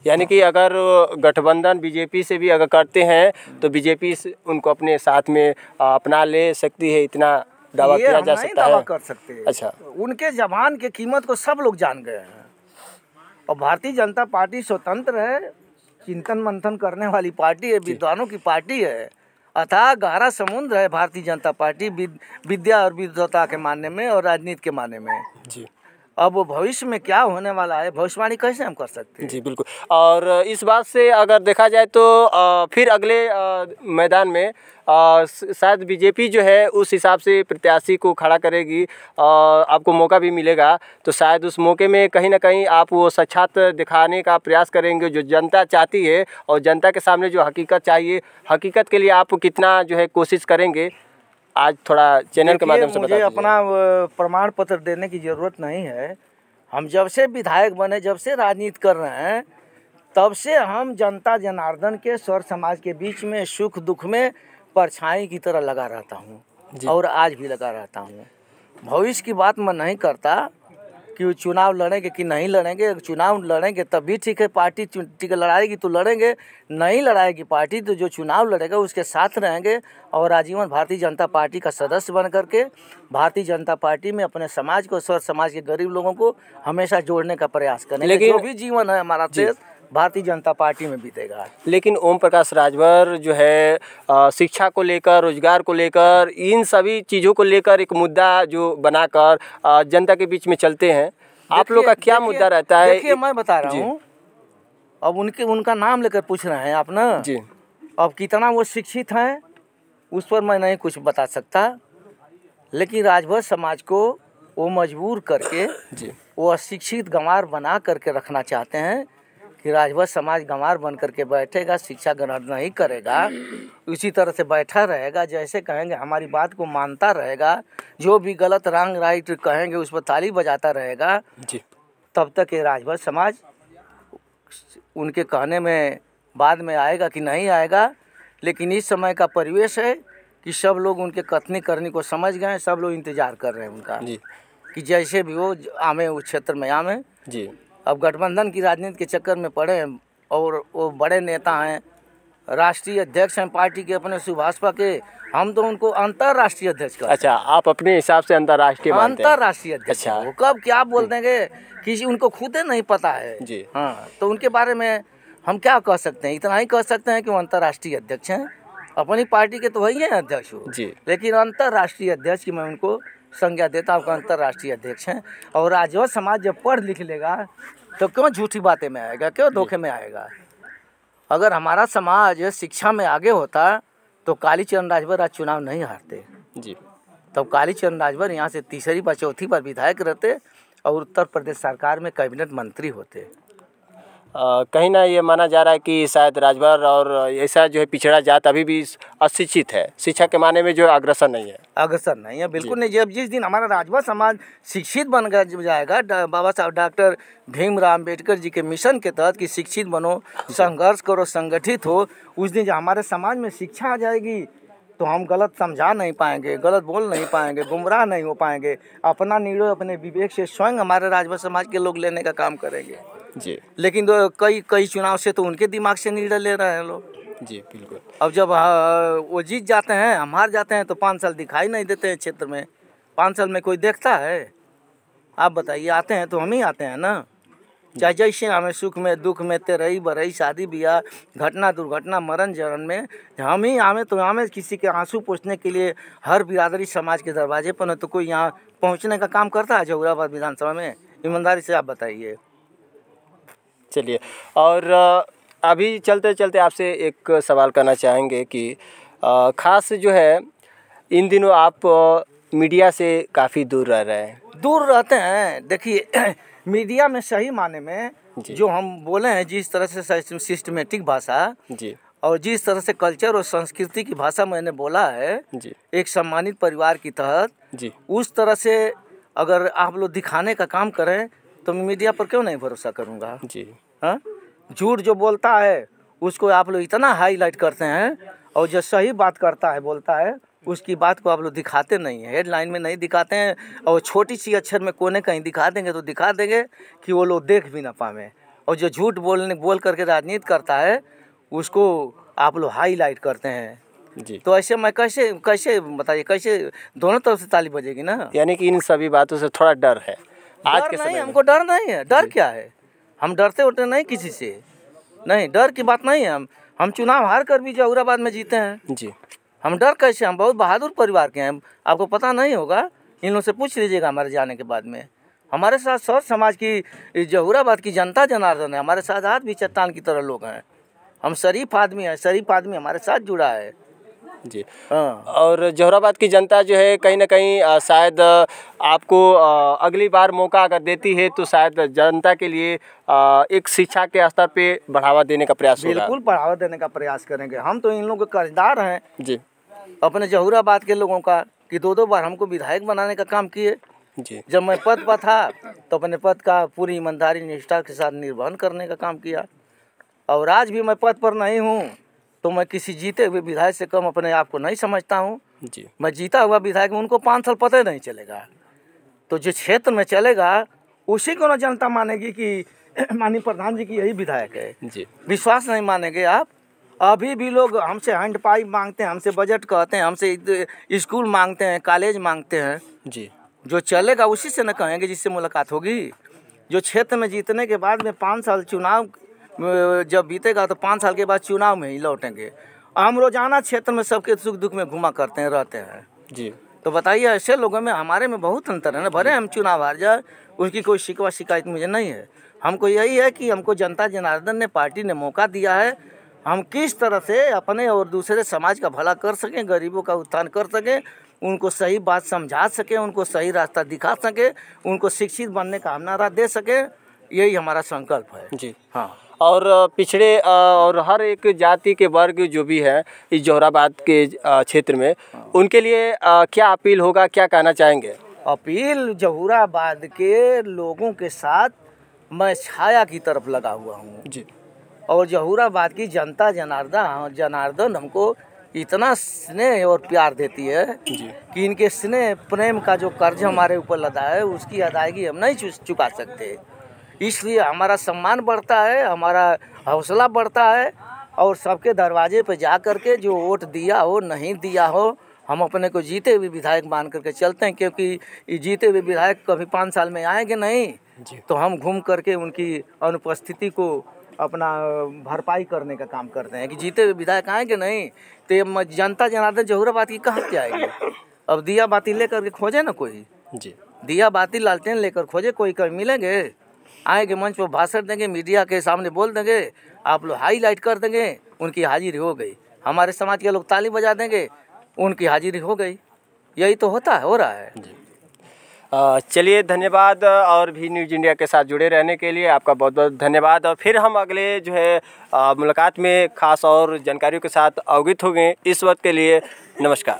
यानी कि अगर गठबंधन बीजेपी से भी अगर करते हैं तो बीजेपी उनको अपने साथ में अपना ले सकती है, इतना दावा किया जा सकता है। दावा कर सकते हैं। अच्छा, उनके जबान की कीमत को सब लोग जान गए हैं। और भारतीय जनता पार्टी स्वतंत्र है, चिंतन मंथन करने वाली पार्टी है, विद्वानों की पार्टी है, अथाह गहरा समुद्र है भारतीय जनता पार्टी विद्या और विद्वता के मानने में और राजनीति के मानने में जी। अब वो भविष्य में क्या होने वाला है भविष्यवाणी कैसे हम कर सकते हैं? जी बिल्कुल। और इस बात से अगर देखा जाए तो फिर अगले मैदान में शायद बीजेपी जो है उस हिसाब से प्रत्याशी को खड़ा करेगी, आपको मौका भी मिलेगा, तो शायद उस मौके में कहीं ना कहीं आप वो साक्षात दिखाने का प्रयास करेंगे जो जनता चाहती है, और जनता के सामने जो हकीकत चाहिए, हकीकत के लिए आप कितना जो है कोशिश करेंगे, आज थोड़ा चैनल के माध्यम से बता दीजिए। मुझे अपना प्रमाण पत्र देने की ज़रूरत नहीं है। हम जब से विधायक बने, जब से राजनीति कर रहे हैं, तब से हम जनता जनार्दन के स्वर समाज के बीच में सुख दुख में परछाई की तरह लगा रहता हूँ और आज भी लगा रहता हूँ। भविष्य की बात मैं नहीं करता कि वो चुनाव लड़ेंगे कि नहीं लड़ेंगे। चुनाव लड़ेंगे तब भी ठीक है, पार्टी टिकट लड़ाएगी तो लड़ेंगे, नहीं लड़ाएगी पार्टी तो जो चुनाव लड़ेगा उसके साथ रहेंगे और आजीवन भारतीय जनता पार्टी का सदस्य बन करके भारतीय जनता पार्टी में अपने समाज को, स्वर समाज के गरीब लोगों को हमेशा जोड़ने का प्रयास करेंगे। लेकिन जो भी जीवन है हमारा देश भारतीय जनता पार्टी में बीतेगा। लेकिन ओम प्रकाश राजभर जो है शिक्षा को लेकर, रोजगार को लेकर, इन सभी चीज़ों को लेकर एक मुद्दा जो बनाकर जनता के बीच में चलते हैं, आप लोग का क्या मुद्दा रहता है? देखिए मैं बता रहा हूँ, अब उनका नाम लेकर पूछ रहे हैं आप ना जी। अब कितना वो शिक्षित हैं उस पर मैं नहीं कुछ बता सकता, लेकिन राजभर समाज को वो मजबूर करके जी वो अशिक्षित गंवार बना करके रखना चाहते हैं कि राजभर समाज गंवार बन करके बैठेगा, शिक्षा ग्रहण नहीं करेगा, उसी तरह से बैठा रहेगा, जैसे कहेंगे हमारी बात को मानता रहेगा, जो भी गलत रॉन्ग राइट कहेंगे उस पर ताली बजाता रहेगा जी। तब तक ये राजभर समाज उनके कहने में बाद में आएगा कि नहीं आएगा। लेकिन इस समय का परिवेश है कि सब लोग उनके कथनी करनी को समझ गए, सब लोग इंतजार कर रहे हैं उनका जी कि जैसे भी वो आमे उस क्षेत्र में आमे जी। अब गठबंधन की राजनीति के चक्कर में पड़े हैं और वो बड़े नेता हैं, राष्ट्रीय अध्यक्ष हैं पार्टी के अपने सुभाषपा के, हम तो उनको अंतर्राष्ट्रीय अध्यक्ष करते हैं। अच्छा, आप अपने हिसाब से अंतर्राष्ट्रीय अध्यक्ष। अच्छा, वो कब क्या बोल देंगे किसी उनको खुद नहीं पता है जी। हाँ, तो उनके बारे में हम क्या कह सकते हैं? इतना ही कह सकते हैं कि वो अंतर्राष्ट्रीय अध्यक्ष हैं, अपनी पार्टी के तो वही है अध्यक्ष हो जी, लेकिन अंतर्राष्ट्रीय अध्यक्ष की मैं उनको संज्ञा देता हूँ, अंतर्राष्ट्रीय अध्यक्ष हैं। और राजभर समाज जब पढ़ लिख लेगा तो क्यों झूठी बातें में आएगा, क्यों धोखे में आएगा? अगर हमारा समाज शिक्षा में आगे होता तो कालीचरण राजभर आज चुनाव नहीं हारते जी। तब कालीचरण राजभर यहाँ से तीसरी बार चौथी बार विधायक रहते और उत्तर प्रदेश सरकार में कैबिनेट मंत्री होते। कहीं ना ये माना जा रहा है कि शायद राजभर और ऐसा जो है पिछड़ा जात अभी भी अशिक्षित है, शिक्षा के माने में जो अग्रसर नहीं है, बिल्कुल नहीं। जब जिस दिन हमारा राजभर समाज शिक्षित बन जाएगा, बाबा साहब डॉक्टर भीमराव अम्बेडकर जी के मिशन के तहत कि शिक्षित बनो, संघर्ष करो, संगठित हो, उस दिन जब हमारे समाज में शिक्षा आ जाएगी तो हम गलत समझा नहीं पाएंगे, गलत बोल नहीं पाएंगे, गुमराह नहीं हो पाएंगे, अपना निर्णय अपने विवेक से स्वयं हमारे राजभर समाज के लोग लेने का काम करेंगे जी। लेकिन कई चुनाव से तो उनके दिमाग से निर्णय ले रहे हैं लोग जी। बिल्कुल। अब जब वो जीत जाते हैं, हम हार जाते हैं तो 5 साल दिखाई नहीं देते हैं क्षेत्र में। 5 साल में कोई देखता है? आप बताइए, आते हैं तो हम ही आते हैं ना, चाहे जैसे हमें सुख में दुख में तेरही बरही शादी ब्याह घटना दुर्घटना मरण जरण में हम ही आवे, तो हमें किसी के आंसू पोंछने के लिए हर बिरादरी समाज के दरवाजे पर न तो कोई यहाँ पहुँचने का काम करता है जहुराबाद विधानसभा में? ईमानदारी से आप बताइए। चलिए, और अभी चलते चलते आपसे एक सवाल करना चाहेंगे कि ख़ास जो है इन दिनों आप मीडिया से काफ़ी दूर रह रहे हैं। दूर रहते हैं। देखिए मीडिया में सही माने में जो हम बोले हैं, जिस तरह से सिस्टमेटिक भाषा जी और जिस तरह से कल्चर और संस्कृति की भाषा मैंने बोला है जी, एक सम्मानित परिवार की तहत जी, उस तरह से अगर आप लोग दिखाने का काम करें तो मैं मीडिया पर क्यों नहीं भरोसा करूँगा जी। हाँ, झूठ जो बोलता है उसको आप लोग इतना हाईलाइट करते हैं और जो सही बात करता है बोलता है उसकी बात को आप लोग दिखाते नहीं हैं, हेडलाइन में नहीं दिखाते हैं, और छोटी सी अक्षर में कोने कहीं दिखा देंगे तो दिखा देंगे कि वो लोग देख भी ना पावे। और जो झूठ बोल करके राजनीति करता है उसको आप लोग हाईलाइट करते हैं जी। तो ऐसे मैं कैसे बताइए, कैसे दोनों तरफ से ताली बजेगी ना। यानी कि इन सभी बातों से थोड़ा डर है आज के समय में। हमको डर नहीं है। डर क्या है, हम डरते उठते नहीं किसी से, नहीं डर की बात नहीं है। हम चुनाव हार कर भी जहुराबाद में जीते हैं जी। हम डर कैसे, हम बहुत बहादुर परिवार के हैं। आपको पता नहीं होगा, इन लोगों से पूछ लीजिएगा हमारे जाने के बाद में। हमारे साथ सौर समाज की जहुराबाद की जनता जनार्दन है, हमारे साथ आज भी चट्टान की तरह लोग हैं। हम शरीफ आदमी हैं, शरीफ आदमी हमारे साथ जुड़ा है जी। हाँ। और जहुराबाद की जनता जो है कहीं ना कहीं शायद आपको अगली बार मौका अगर देती है तो शायद जनता के लिए एक शिक्षा के स्तर पे बढ़ावा देने का प्रयास होगा। बिल्कुल बढ़ावा देने का प्रयास करेंगे। हम तो इन लोगों के कर्जदार हैं जी अपने जहुराबाद के लोगों का, कि 2-2 बार हमको विधायक बनाने का काम किए। जी। जब मैं पद पर था तो अपने पद का पूरी ईमानदारी निष्ठा के साथ निर्वहन करने का काम किया, और आज भी मैं पद पर नहीं हूँ तो मैं किसी जीते हुए विधायक से कम अपने आप को नहीं समझता हूँ जी। मैं जीता हुआ विधायक हूँ। उनको 5 साल पता ही नहीं चलेगा, तो जो क्षेत्र में चलेगा उसी को ना जनता मानेगी कि माननीय प्रधान जी की यही विधायक है जी। विश्वास नहीं मानेंगे आप। अभी भी लोग हमसे हैंड पाइप मांगते हैं, हमसे बजट कहते हैं, हमसे स्कूल मांगते हैं, कॉलेज मांगते हैं। जी। जो चलेगा उसी से न कहेंगे जिससे मुलाकात होगी। जो क्षेत्र में जीतने के बाद में 5 साल चुनाव जब बीतेगा तो 5 साल के बाद चुनाव में ही लौटेंगे। हम रोजाना क्षेत्र में सबके सुख दुख में घुमा करते हैं, रहते हैं जी। तो बताइए ऐसे लोगों में हमारे में बहुत अंतर है ना। भले हम चुनाव हार जाए उसकी कोई शिकवा शिकायत मुझे नहीं है। हमको यही है कि हमको जनता जनार्दन ने, पार्टी ने मौका दिया है, हम किस तरह से अपने और दूसरे समाज का भला कर सकें, गरीबों का उत्थान कर सकें, उनको सही बात समझा सकें, उनको सही रास्ता दिखा सकें, उनको शिक्षित बनने का हम नारा दे सकें, यही हमारा संकल्प है जी। हाँ। और पिछड़े और हर एक जाति के वर्ग जो भी है इस जहुराबाद के क्षेत्र में, उनके लिए क्या अपील होगा, क्या कहना चाहेंगे? अपील जहुराबाद के लोगों के साथ मैं छाया की तरफ लगा हुआ हूँ जी। और जहुराबाद की जनता जनार्दन हमको इतना स्नेह और प्यार देती है जी। कि इनके स्नेह प्रेम का जो कर्ज हमारे ऊपर लदा है उसकी अदायगी हम नहीं चुका सकते। इसलिए हमारा सम्मान बढ़ता है, हमारा हौसला बढ़ता है, और सबके दरवाजे पे जा कर के जो वोट दिया हो नहीं दिया हो हम अपने को जीते हुए विधायक मान करके चलते हैं। क्योंकि जीते हुए विधायक कभी 5 साल में आएंगे नहीं जी। तो हम घूम करके उनकी अनुपस्थिति को अपना भरपाई करने का काम करते हैं कि जीते हुए विधायक आएंगे नहीं तो जनता जनार्दन जहुराबाद की कहाँ से आएगी। अब दिया बाती लेकर के खोजे ना कोई जी। दिया बाती लालटेन लेकर खोजे कोई कभी मिलेंगे? आएंगे मंच पर भाषण देंगे, मीडिया के सामने बोल देंगे, आप लोग हाईलाइट कर देंगे, उनकी हाजिरी हो गई। हमारे समाज के लोग ताली बजा देंगे, उनकी हाजिरी हो गई। यही तो होता है, हो रहा है जी। चलिए धन्यवाद, और भी न्यूज़ इंडिया के साथ जुड़े रहने के लिए आपका बहुत बहुत धन्यवाद। और फिर हम अगले जो है मुलाकात में खास और जानकारियों के साथ अवगत होंगे। इस वक्त के लिए नमस्कार।